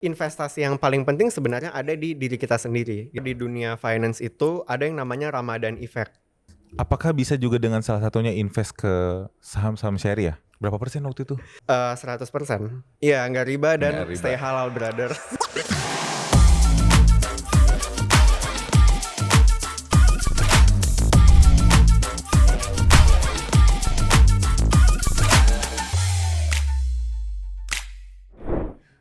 Investasi yang paling penting sebenarnya ada di diri kita sendiri. Di dunia finance itu ada yang namanya Ramadan effect. Apakah bisa juga dengan salah satunya invest ke saham-saham syariah? Berapa persen waktu itu? 100%. Iya, nggak riba dan Nggak riba. stay halal, brother.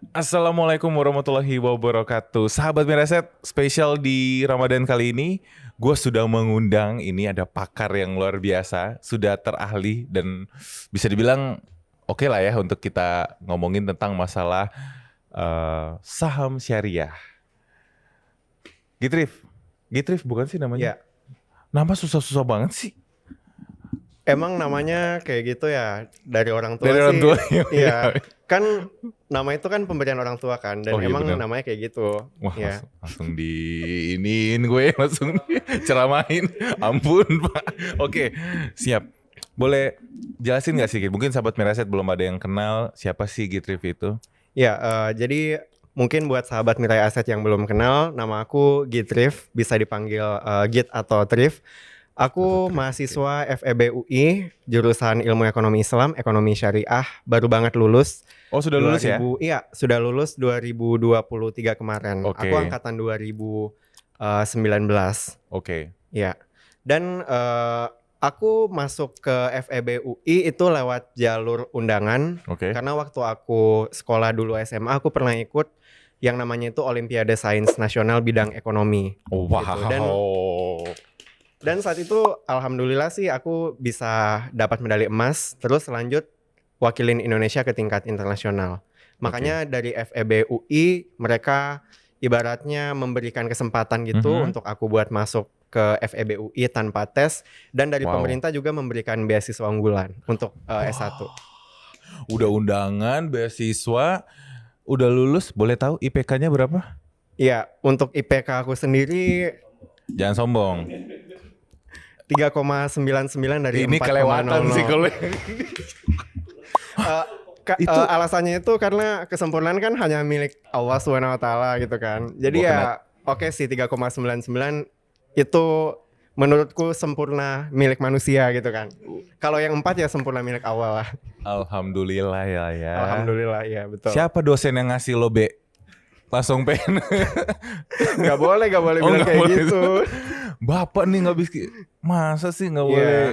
Assalamualaikum warahmatullahi wabarakatuh. Sahabat Miraset, spesial di Ramadan kali ini, gue sudah mengundang, ini ada pakar yang luar biasa, sudah terahli dan bisa dibilang oke lah ya untuk kita ngomongin tentang masalah saham syariah. Gitrif bukan sih namanya? Ya, Nama susah-susah banget sih. emang namanya kayak gitu ya dari orang tua Dari sih. orang tua. Iya, kan nama itu kan pemberian orang tua kan, dan Oh iya, emang bener. namanya kayak gitu. Wah, Ya. langsung diiniin gue, langsung ceramahin. Ampun, Pak. Oke, siap. Boleh jelasin nggak sih, Git? Mungkin sahabat Miraset belum ada yang kenal siapa sih Gitrif itu? Ya, jadi mungkin buat sahabat Mirai Aset yang belum kenal, nama aku Gitrif, bisa dipanggil Git atau Trif. Aku Atau Trif, mahasiswa FEB UI, jurusan Ilmu Ekonomi Islam, Ekonomi Syariah, baru banget lulus. Oh, sudah lulus ya? Iya, sudah lulus 2023 kemarin. Oke. Aku angkatan 2019. Oke. Ya. Dan aku masuk ke FEB UI itu lewat jalur undangan. Oke. Karena waktu aku sekolah dulu SMA, aku pernah ikut yang namanya itu Olimpiade Sains Nasional bidang ekonomi. Oh, wow. Dan saat itu alhamdulillah sih aku bisa dapat medali emas, terus lanjut wakilin Indonesia ke tingkat internasional. Makanya dari FEB UI mereka ibaratnya memberikan kesempatan gitu untuk aku buat masuk ke FEB UI tanpa tes, dan dari Wow. pemerintah juga memberikan beasiswa unggulan untuk S1. Udah undangan, beasiswa, udah lulus, boleh tahu IPK-nya berapa? Iya, untuk IPK aku sendiri Jangan sombong. 3,99 dari Ini 4,00. kelewatan sih kalau Itu- Alasannya itu karena kesempurnaan kan hanya milik Allah SWT gitu kan. Jadi Gua ya oke sih 3,99 itu menurutku sempurna milik manusia gitu kan. Kalau yang 4 ya sempurna milik Allah lah. Alhamdulillah ya. Alhamdulillah, ya betul. Siapa dosen yang ngasih lo B? Langsung pen. Gak boleh Oh, bilang nggak kayak boleh. gitu. Bapak nih nggak bisa. Masa sih nggak Iya. boleh?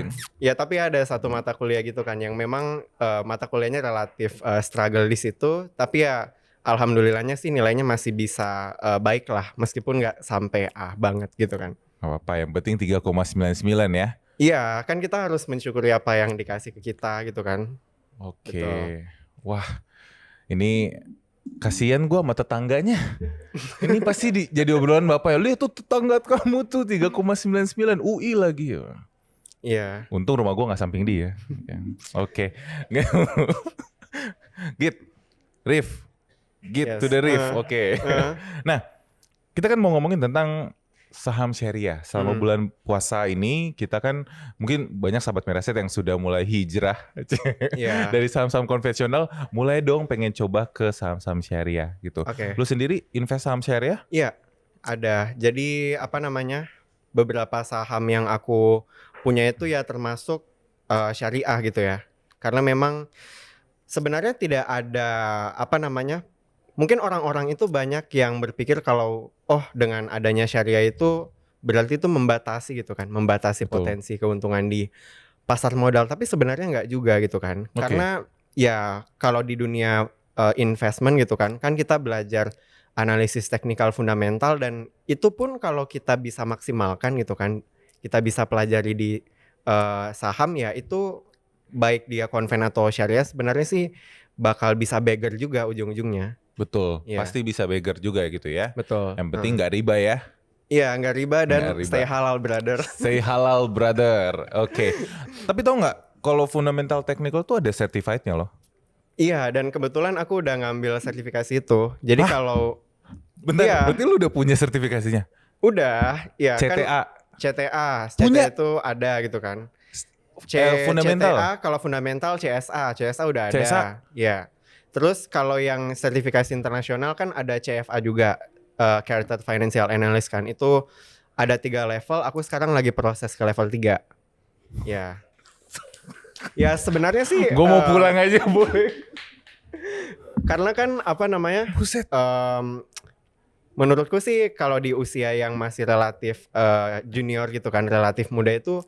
Ya tapi ada satu mata kuliah gitu kan yang memang mata kuliahnya relatif struggle di situ, tapi ya alhamdulillahnya sih nilainya masih bisa baik lah, meskipun nggak sampai banget gitu kan. Gak apa-apa, yang penting 3,99 ya. Iya, kan kita harus mensyukuri apa yang dikasih ke kita gitu kan. Oke. Betul. Wah, ini kasihan gua sama tetangganya. Ini pasti jadi obrolan bapak ya. Lihat tuh tetangga kamu tuh 3,99 UI lagi ya. Iya. Untung rumah gua nggak samping dia. Ya. Oke. Git, Yes. to the Riff. Oke. Uh. Nah, kita kan mau ngomongin tentang saham syariah. Selama bulan puasa ini kita kan mungkin banyak sahabat Miraset yang sudah mulai hijrah Iya. dari saham-saham konvensional, mulai dong pengen coba ke saham-saham syariah gitu. Oke. Lu sendiri invest saham syariah? Iya, ada. Jadi apa namanya? Beberapa saham yang aku punya itu ya termasuk syariah gitu ya. Karena memang sebenarnya tidak ada apa namanya? Mungkin orang-orang itu banyak yang berpikir kalau dengan adanya syariah itu berarti itu membatasi gitu kan, membatasi Betul. potensi keuntungan di pasar modal. Tapi sebenarnya nggak juga gitu kan. Oke. Karena ya kalau di dunia investment gitu kan kita belajar analisis teknikal fundamental, dan itu pun kalau kita bisa maksimalkan gitu kan, kita bisa pelajari di saham ya, itu baik dia konven atau syariah sebenarnya sih bakal bisa beggar juga ujung-ujungnya. Betul, Iya. pasti bisa beggar juga gitu ya. Betul. Yang penting nggak riba ya. Iya, nggak riba dan Nggak riba. stay halal, brother. Say halal brother. Oke. Tapi tau nggak, kalau fundamental technical tuh ada certified-nya loh. Iya, dan kebetulan aku udah ngambil sertifikasi itu. Jadi kalau Bentar, Iya. berarti lu udah punya sertifikasinya? udah, ya kan CTA. CTA Punya? itu ada gitu kan. Fundamental? CTA kalau fundamental CSA udah ada. CSA? Ya. Terus kalau yang sertifikasi internasional kan ada CFA juga, Chartered Financial Analyst kan. Itu ada 3 level, aku sekarang lagi proses ke level 3. Ya. Ya sebenarnya sih Gue mau pulang aja boleh. karena kan apa namanya? Buset. Menurutku sih kalau di usia yang masih relatif junior gitu kan, relatif muda itu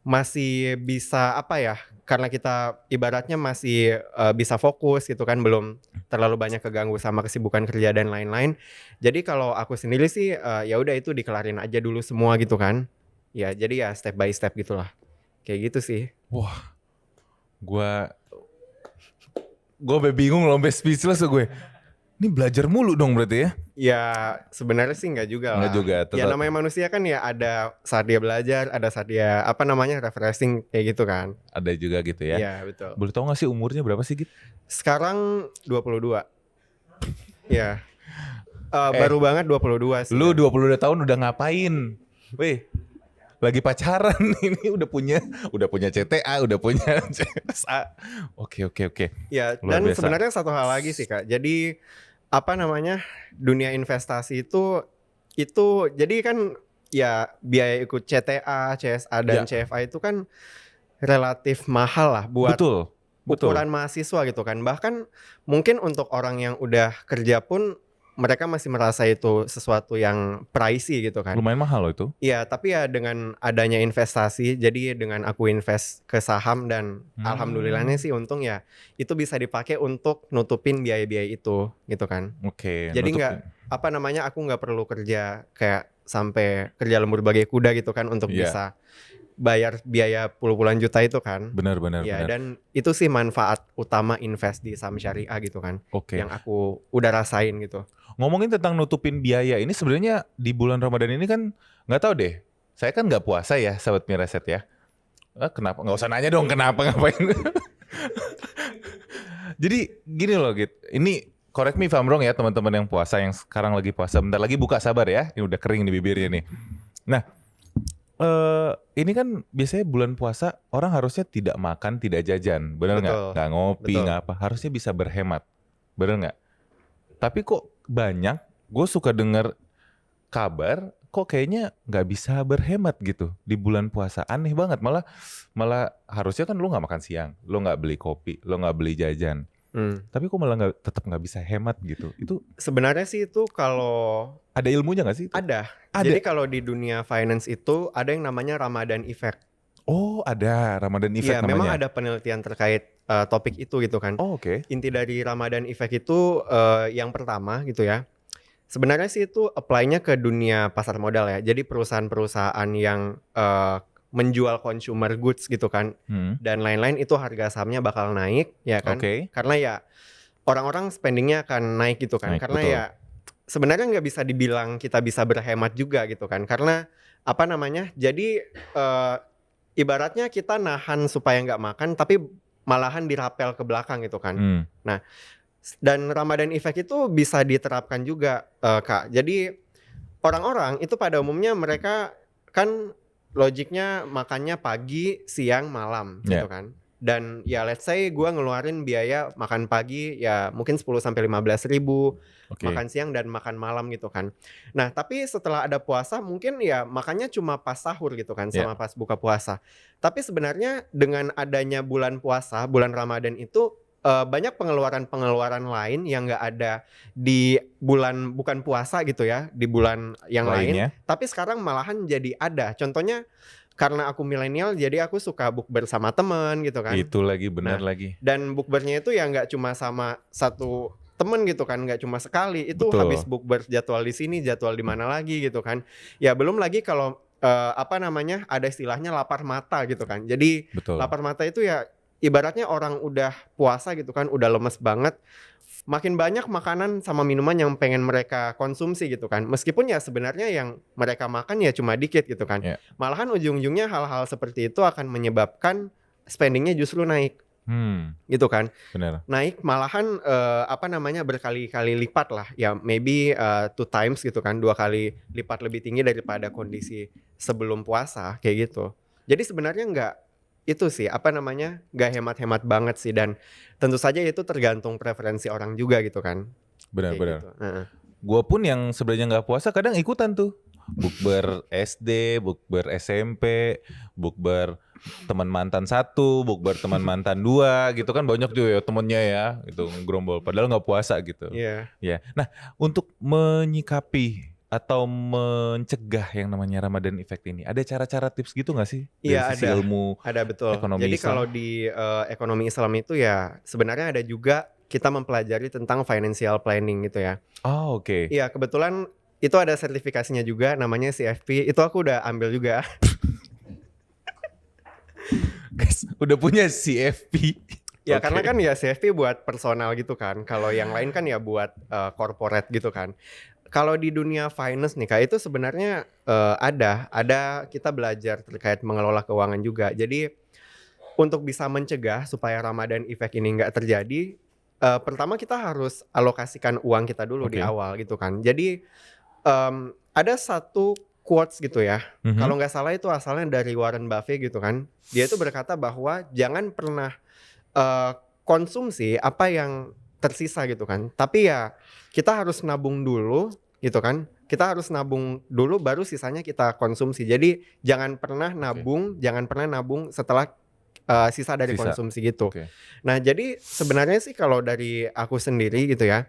masih bisa apa ya? Karena kita ibaratnya masih bisa fokus gitu kan, belum terlalu banyak keganggu sama kesibukan kerja dan lain-lain. Jadi kalau aku sendiri sih ya udah itu dikelarin aja dulu semua gitu kan. Ya jadi ya step by step gitulah. Kayak gitu sih. Wah, gue bingung loh, sampai speechless gue. Ini belajar mulu dong berarti ya? Ya sebenarnya sih nggak juga lah. Nggak juga, Ya tetap. namanya manusia kan ya ada saat dia belajar, ada saat dia apa namanya refreshing kayak gitu kan. Ada juga gitu ya. Iya betul. Boleh tau gak sih umurnya berapa sih Git? Sekarang 22. Ya. Baru banget 22 sih. Lu kan. 22 tahun udah ngapain? Weh, lagi pacaran ini udah punya CTA, udah punya CSA. Oke. Ya Luar dan biasa. sebenarnya satu hal lagi sih Kak. Jadi apa namanya dunia investasi itu jadi kan ya biaya ikut CTA, CSA dan Ya. CFA itu kan relatif mahal lah buat Betul. ukuran mahasiswa gitu kan. Bahkan mungkin untuk orang yang udah kerja pun mereka masih merasa itu sesuatu yang pricey gitu kan. Lumayan mahal loh itu. Iya, tapi ya dengan adanya investasi, jadi dengan aku invest ke saham dan alhamdulillahnya sih untung ya itu bisa dipakai untuk nutupin biaya-biaya itu gitu kan. Oke. Jadi nggak apa namanya aku nggak perlu kerja kayak sampai kerja lembur bagai kuda gitu kan untuk Iya. bisa bayar biaya puluhan juta itu kan. Benar. Ya dan itu sih manfaat utama invest di saham syariah gitu kan. Oke. Yang aku udah rasain gitu. Ngomongin tentang nutupin biaya ini sebenarnya di bulan Ramadan ini kan nggak tahu deh. Saya kan nggak puasa ya, sahabat Miraset ya. Kenapa? Nggak usah nanya dong kenapa ngapain. Jadi gini loh Git. Ini correct me if I'm wrong ya teman-teman yang puasa, yang sekarang lagi puasa. Bentar lagi buka, sabar ya. Ini udah kering di bibirnya nih. Nah, ini kan biasanya bulan puasa orang harusnya tidak makan, tidak jajan, benar nggak? Betul. Nggak ngopi, Betul. nggak apa. Harusnya bisa berhemat, benar nggak? Tapi kok banyak, gue suka dengar kabar, kok kayaknya nggak bisa berhemat gitu di bulan puasa. Aneh banget, malah harusnya kan lo nggak makan siang, lo nggak beli kopi, lo nggak beli jajan. Tapi kok malah tetap nggak bisa hemat gitu. Itu sebenarnya sih itu kalau ada ilmunya nggak sih? Itu? Ada. Jadi kalau di dunia finance itu ada yang namanya Ramadan Effect. Oh, ada Ramadan Effect Iya, namanya. memang ada penelitian terkait topik itu gitu kan. Oh, oke. Inti dari Ramadan Effect itu yang pertama gitu ya. Sebenarnya sih itu apply-nya ke dunia pasar modal ya. Jadi perusahaan-perusahaan yang menjual consumer goods gitu kan dan lain-lain itu harga sahamnya bakal naik ya kan. Oke. Karena ya orang-orang spendingnya akan naik gitu kan. Naik, Karena betul. ya sebenarnya nggak bisa dibilang kita bisa berhemat juga gitu kan. Karena apa namanya? Jadi ibaratnya kita nahan supaya nggak makan tapi malahan dirapel ke belakang gitu kan. Nah, dan Ramadan Effect itu bisa diterapkan juga Kak. Jadi orang-orang itu pada umumnya mereka kan logiknya makannya pagi, siang, malam gitu kan. Dan ya let's say gue ngeluarin biaya makan pagi ya mungkin 10-15 ribu, makan siang dan makan malam gitu kan. Nah tapi setelah ada puasa mungkin ya makannya cuma pas sahur gitu kan sama pas buka puasa. Tapi sebenarnya dengan adanya bulan puasa, bulan Ramadan itu banyak pengeluaran lain yang nggak ada di bulan bukan puasa gitu ya, di bulan yang lain. Tapi sekarang malahan jadi ada. Contohnya karena aku milenial jadi aku suka bukber sama temen gitu kan. Itu lagi benar lagi. Dan bukbernya itu ya nggak cuma sama satu temen gitu kan, nggak cuma sekali. Itu Betul. habis bukber jadwal di sini, jadwal di mana lagi gitu kan. Ya belum lagi kalau apa namanya ada istilahnya lapar mata gitu kan. Jadi Betul. lapar mata itu ya ibaratnya orang udah puasa gitu kan, udah lemes banget. Makin banyak makanan sama minuman yang pengen mereka konsumsi gitu kan. Meskipun ya sebenarnya yang mereka makan ya cuma dikit gitu kan. Malahan ujung-ujungnya hal-hal seperti itu akan menyebabkan spendingnya justru naik. Gitu kan. Benar. Naik malahan apa namanya berkali-kali lipat lah. Ya maybe 2 times gitu kan. 2 kali lipat lebih tinggi daripada kondisi sebelum puasa kayak gitu. Jadi sebenarnya itu sih apa namanya, nggak hemat-hemat banget sih, dan tentu saja itu tergantung preferensi orang juga gitu kan, kayak Benar-benar. gitu. Heeh. Gua pun yang sebenarnya nggak puasa kadang ikutan tuh. Bukber SD, bukber SMP, bukber teman mantan satu, bukber teman mantan dua, gitu kan banyak juga ya temennya ya, itu ngerombol. Padahal nggak puasa gitu. Iya. Ya, nah untuk menyikapi atau mencegah yang namanya Ramadan Effect ini, ada cara-cara tips gitu nggak sih dari Iya sisi ilmu ada betul. ekonomi Jadi kalau Islam? di, ekonomi Islam itu ya sebenarnya ada juga kita mempelajari tentang financial planning gitu ya. Oh oke, Iya kebetulan itu ada sertifikasinya juga namanya CFP, itu aku udah ambil juga. guys, udah punya CFP. Ya karena Oke. kan ya CFP buat personal gitu kan, kalau yang lain kan ya buat, corporate gitu kan. Kalau di dunia finance nih Kak, itu sebenarnya, ada kita belajar terkait mengelola keuangan juga. Jadi untuk bisa mencegah supaya Ramadan Effect ini nggak terjadi, pertama kita harus alokasikan uang kita dulu di Oke. awal gitu kan. Jadi, ada satu quotes gitu ya, Mhm. kalau nggak salah itu asalnya dari Warren Buffett gitu kan. Dia itu berkata bahwa jangan pernah, konsumsi apa yang tersisa gitu kan. Tapi ya kita harus nabung dulu gitu kan. Kita harus nabung dulu baru sisanya kita konsumsi. Jadi Oke. jangan pernah nabung setelah, sisa dari Sisa. konsumsi gitu. Oke. Nah jadi sebenarnya sih kalau dari aku sendiri gitu ya,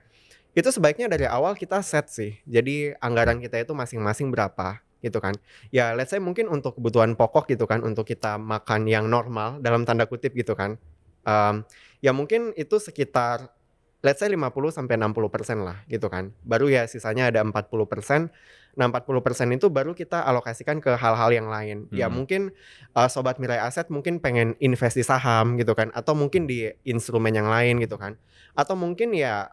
itu sebaiknya dari awal kita set sih. Jadi anggaran kita itu masing-masing berapa gitu kan. Ya let's say mungkin untuk kebutuhan pokok gitu kan, untuk kita makan yang normal dalam tanda kutip gitu kan. Ya mungkin itu sekitar let's say 50-60% lah gitu kan. Baru ya sisanya ada 40%. Nah 40% itu baru kita alokasikan ke hal-hal yang lain. Ya Mhm. mungkin, sobat Mirai Aset mungkin pengen invest di saham gitu kan, atau mungkin di instrumen yang lain gitu kan. Atau mungkin ya,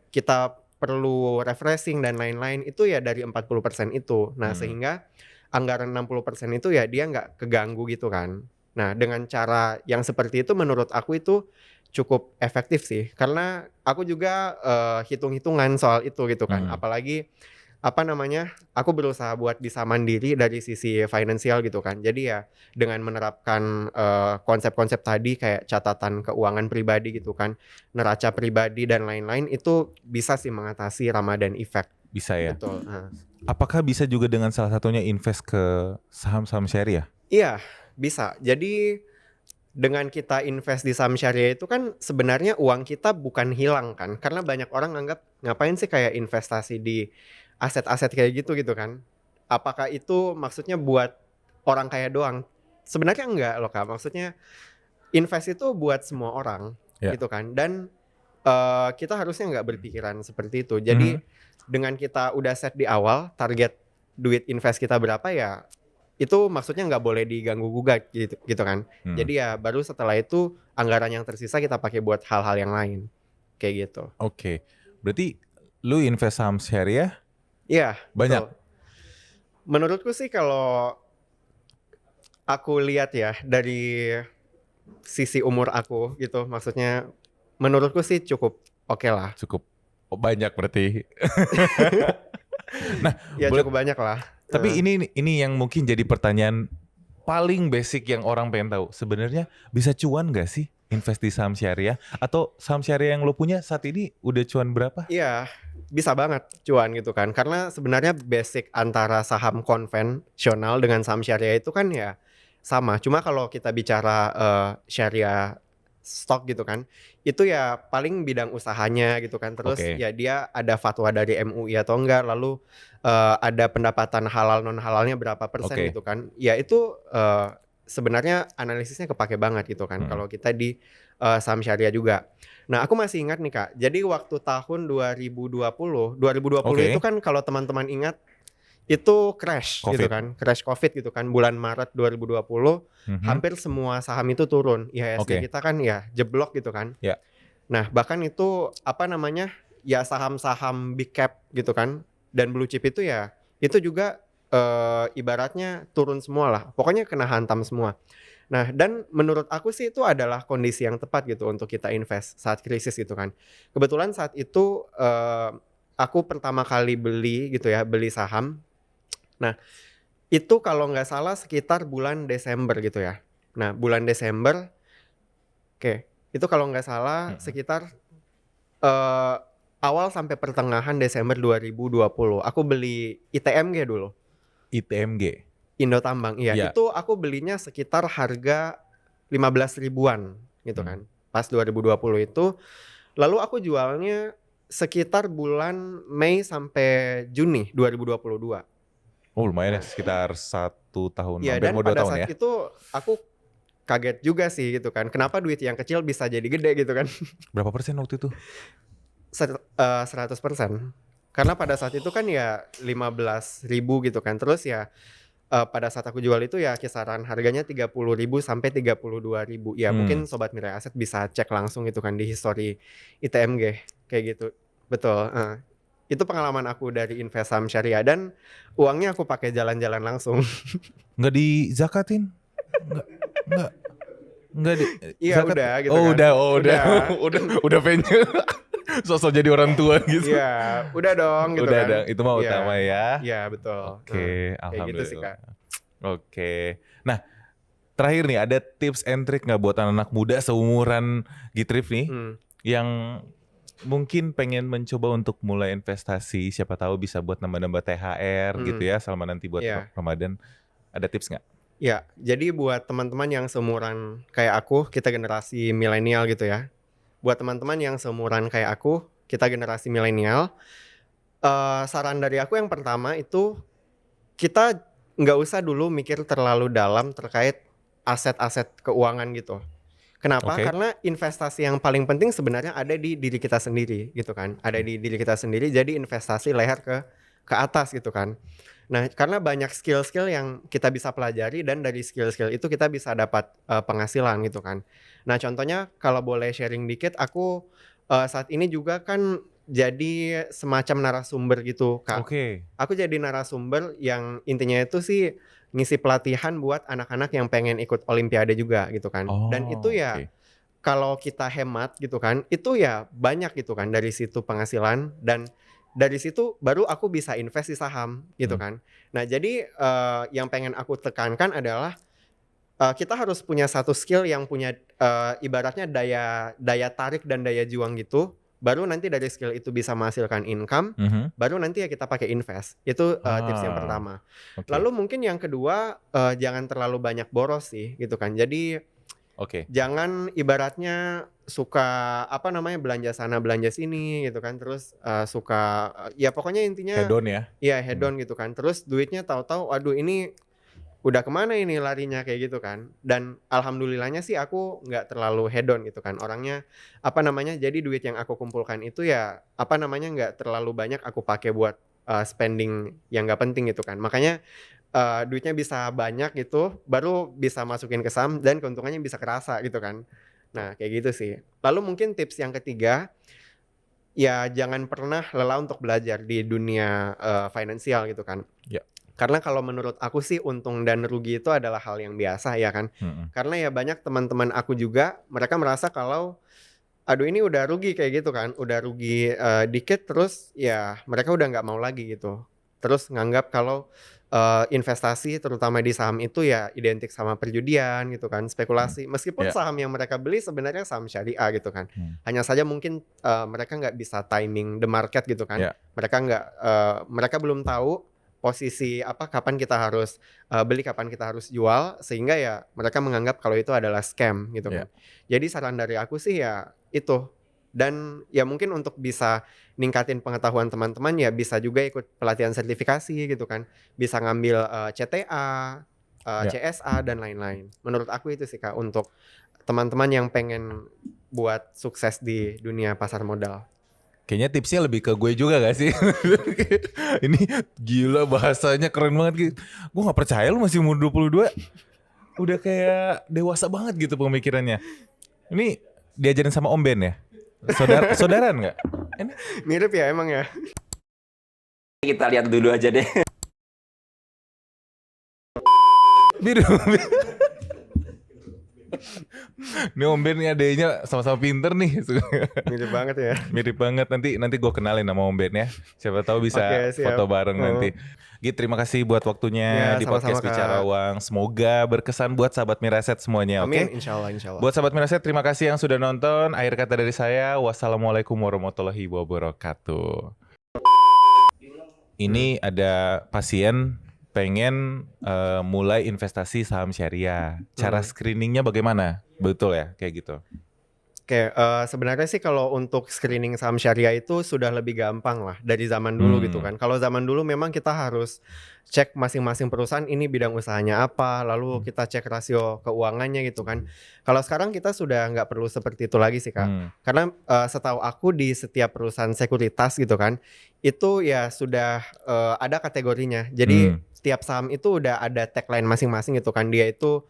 kita perlu refreshing dan lain-lain, itu ya dari 40% itu. Nah Mhm. sehingga anggaran 60% itu ya dia nggak keganggu gitu kan. Nah dengan cara yang seperti itu menurut aku itu cukup efektif sih, karena aku juga, hitung-hitungan soal itu gitu kan. Mhm. Apalagi, apa namanya, aku berusaha buat bisa mandiri dari sisi finansial gitu kan. Jadi ya dengan menerapkan, konsep-konsep tadi kayak catatan keuangan pribadi gitu kan, neraca pribadi dan lain-lain, itu bisa sih mengatasi Ramadan Effect. Bisa ya. Betul, heeh. Apakah bisa juga dengan salah satunya invest ke saham-saham syariah? Iya, bisa. Jadi dengan kita invest di saham syariah itu kan sebenarnya uang kita bukan hilang kan, karena banyak orang nganggap, ngapain sih kayak investasi di aset-aset kayak gitu, gitu kan. Apakah itu maksudnya buat orang kaya doang? Sebenarnya enggak loh Kak, maksudnya invest itu buat semua orang, Ya. gitu kan. Dan, kita harusnya nggak berpikiran seperti itu. Mhm. Jadi dengan kita udah set di awal, target duit invest kita berapa ya, itu maksudnya nggak boleh diganggu gugat gitu gitu kan. Mhm. Jadi ya baru setelah itu anggaran yang tersisa kita pakai buat hal-hal yang lain, kayak gitu. Oke. Berarti lu invest saham syariah Iya, banyak? betul. Menurutku sih kalau aku lihat ya dari sisi umur aku gitu, maksudnya menurutku sih cukup oke lah. Cukup banyak berarti. Nah, Ya boleh cukup banyak lah, tapi ini yang mungkin jadi pertanyaan paling basic yang orang pengen tahu. Sebenarnya bisa cuan nggak sih invest di saham syariah? Atau saham syariah yang lo punya saat ini udah cuan berapa? Iya, bisa banget cuan gitu kan. Karena sebenarnya basic antara saham konvensional dengan saham syariah itu kan ya sama. Cuma kalau kita bicara, syariah stock gitu kan, itu ya paling bidang usahanya gitu kan. Terus Oke. ya dia ada fatwa dari MUI atau enggak, lalu, ada pendapatan halal non halalnya berapa persen Oke. gitu kan. Ya itu, sebenarnya analisisnya kepakai banget gitu kan Mhm. kalau kita di, saham syariah juga. Nah, aku masih ingat nih, Kak. Jadi waktu tahun 2020 itu Oke. kan kalau teman-teman ingat, itu crash gitu Covid. kan, crash Covid gitu kan, bulan Maret 2020 Mhm. hampir semua saham itu turun. IHSG Oke. kita kan ya jeblok gitu kan. Ya. Nah, bahkan itu apa namanya, ya saham-saham big cap gitu kan dan blue chip itu ya, itu juga, ibaratnya turun semua lah, pokoknya kena hantam semua. Nah, dan menurut aku sih itu adalah kondisi yang tepat gitu untuk kita invest saat krisis gitu kan. Kebetulan saat itu, aku pertama kali beli gitu ya, beli saham. Nah, itu kalau nggak salah sekitar bulan Desember gitu ya. Nah bulan Desember, oke, itu kalau nggak salah sekitar awal sampai pertengahan Desember 2020 aku beli ITMG dulu. ITMG. Indo Tambang, iya. Iya. Itu aku belinya sekitar harga 15 ribuan gitu kan. Pas 2020 itu. Lalu aku jualnya sekitar bulan Mei sampai Juni 2022. Oh lumayan ya, sekitar 1 tahun, Iya, hampir dan mau 2 pada tahun saat ya. itu aku kaget juga sih gitu kan. Kenapa duit yang kecil bisa jadi gede gitu kan. Berapa persen waktu itu? 100%. Karena pada saat itu kan ya 15 ribu gitu kan. Terus ya pada saat aku jual itu ya kisaran harganya 30 ribu sampai 32 ribu. Ya mungkin Sobat Mirai Aset bisa cek langsung gitu kan di history ITMG kayak gitu. Betul. Itu pengalaman aku dari invest saham syariah dan uangnya aku pakai jalan-jalan langsung. Nggak dizakatin? Nggak di Iya zakat? udah gitu Oh kan. udah, udah pengen sosok jadi orang tua gitu. Iya, udah dong gitu Udah kan. ada, itu mah Iya. utama ya. Iya betul. Oke, Kayak gitu sih alhamdulillah. Kak. Oke. Nah, terakhir nih ada tips and trick nggak buat anak-anak muda seumuran Gitrif nih yang mungkin pengen mencoba untuk mulai investasi, siapa tahu bisa buat nambah-nambah THR gitu ya selama nanti buat Iya. Ramadan. Ada tips nggak? Ya, jadi buat teman-teman yang seumuran kayak aku, kita generasi milenial gitu ya. Buat teman-teman yang seumuran kayak aku, kita generasi milenial, saran dari aku yang pertama itu kita nggak usah dulu mikir terlalu dalam terkait aset-aset keuangan gitu. Kenapa? Oke. Karena investasi yang paling penting sebenarnya ada di diri kita sendiri gitu kan. Ada di diri kita sendiri, jadi investasi leher ke atas gitu kan. Nah, karena banyak skill-skill yang kita bisa pelajari dan dari skill-skill itu kita bisa dapat penghasilan gitu kan. Nah, contohnya kalau boleh sharing dikit, aku saat ini juga kan jadi semacam narasumber gitu, Kak. Oke. Aku jadi narasumber yang intinya itu sih ngisi pelatihan buat anak-anak yang pengen ikut olimpiade juga gitu kan. Dan itu Oh, ya oke. kalau kita hemat gitu kan, itu ya banyak gitu kan dari situ penghasilan dan dari situ baru aku bisa invest di saham gitu kan. Nah, jadi yang pengen aku tekankan adalah kita harus punya satu skill yang punya ibaratnya daya tarik dan daya juang gitu. Baru nanti dari skill itu bisa menghasilkan income, baru nanti ya kita pakai invest. Itu tips yang pertama. Oke. Lalu mungkin yang kedua jangan terlalu banyak boros sih gitu kan. Jadi Oke. jangan ibaratnya suka apa namanya belanja sana belanja sini gitu kan. Terus suka ya pokoknya intinya Head on ya. ya head on gitu kan. Terus duitnya tahu-tahu aduh ini udah kemana ini larinya kayak gitu kan. Dan alhamdulillahnya sih aku nggak terlalu hedon gitu kan orangnya, apa namanya, jadi duit yang aku kumpulkan itu ya apa namanya nggak terlalu banyak aku pakai buat spending yang nggak penting gitu kan. Makanya duitnya bisa banyak gitu baru bisa masukin ke saham dan keuntungannya bisa kerasa gitu kan. Nah kayak gitu sih. Lalu mungkin tips yang ketiga, ya jangan pernah lelah untuk belajar di dunia finansial gitu kan. Ya. Karena kalau menurut aku sih untung dan rugi itu adalah hal yang biasa ya kan. Karena ya banyak teman-teman aku juga mereka merasa kalau aduh ini udah rugi kayak gitu kan. Udah rugi dikit terus ya mereka udah nggak mau lagi gitu. Terus nganggap kalau investasi terutama di saham itu ya identik sama perjudian gitu kan, spekulasi. Meskipun saham yang mereka beli sebenarnya saham syariah gitu kan. Hanya saja mungkin mereka nggak bisa timing the market gitu kan. Mereka belum tahu posisi apa kapan kita harus beli, kapan kita harus jual, sehingga ya mereka menganggap kalau itu adalah scam gitu kan. Jadi saran dari aku sih ya itu. Dan ya mungkin untuk bisa ningkatin pengetahuan teman-teman ya bisa juga ikut pelatihan sertifikasi gitu kan. Bisa ngambil CTA, CSA dan lain-lain. Menurut aku itu sih Kak untuk teman-teman yang pengen buat sukses di dunia pasar modal. Kayaknya tipsnya lebih ke gue juga gak sih? Ini gila bahasanya keren banget gitu. Gue gak percaya lu masih umur 22. Udah kayak dewasa banget gitu pemikirannya. Ini diajarin sama Om Ben ya? Saudaraan gak? Mirip ya emang ya? Kita lihat dulu aja deh. Biru. Ini Om Ben nih adanya sama-sama pinter nih. Mirip banget ya. Mirip banget, nanti gue kenalin sama Om Ben ya. Siapa tahu bisa Oke, siap. foto bareng nanti. Git, terima kasih buat waktunya Ya, di sama-sama, podcast Bicara Kak. Uang. Semoga berkesan buat sahabat Miraset semuanya, oke? Amin, insya Allah, insya Allah. Buat sahabat Miraset, terima kasih yang sudah nonton. Akhir kata dari saya, wassalamualaikum warahmatullahi wabarakatuh. Ini ada pasien pengen mulai investasi saham syariah. Cara screeningnya bagaimana? Betul ya, kayak gitu. Oke, sebenarnya sih kalau untuk screening saham syariah itu sudah lebih gampang lah dari zaman dulu gitu kan. Kalau zaman dulu memang kita harus cek masing-masing perusahaan ini bidang usahanya apa, lalu kita cek rasio keuangannya gitu kan. Kalau sekarang kita sudah nggak perlu seperti itu lagi sih Kak. Karena setahu aku di setiap perusahaan sekuritas gitu kan, itu ya sudah ada kategorinya. Jadi setiap saham itu udah ada tagline masing-masing gitu kan. Dia itu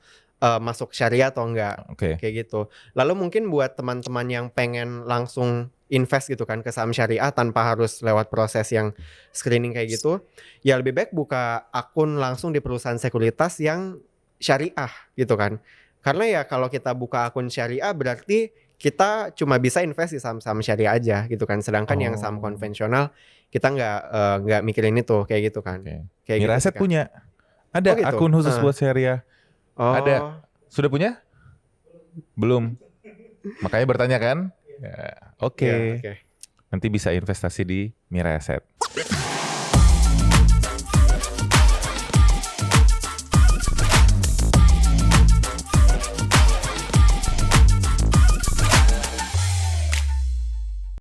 masuk syariah atau enggak, Oke. kayak gitu. Lalu mungkin buat teman-teman yang pengen langsung invest gitu kan ke saham syariah tanpa harus lewat proses yang screening kayak gitu, ya lebih baik buka akun langsung di perusahaan sekuritas yang syariah gitu kan. Karena ya kalau kita buka akun syariah berarti kita cuma bisa invest di saham-saham syariah aja gitu kan. Sedangkan yang saham konvensional kita nggak mikirin itu kayak gitu kan. Oke. Kayak gitu sih, Miraset Kak. punya? Ada Oh gitu? akun khusus buat syariah? Oh. Ada. Sudah punya? Belum. Makanya bertanya kan? Ya, oke. Ya, oke. Nanti bisa investasi di Miraset.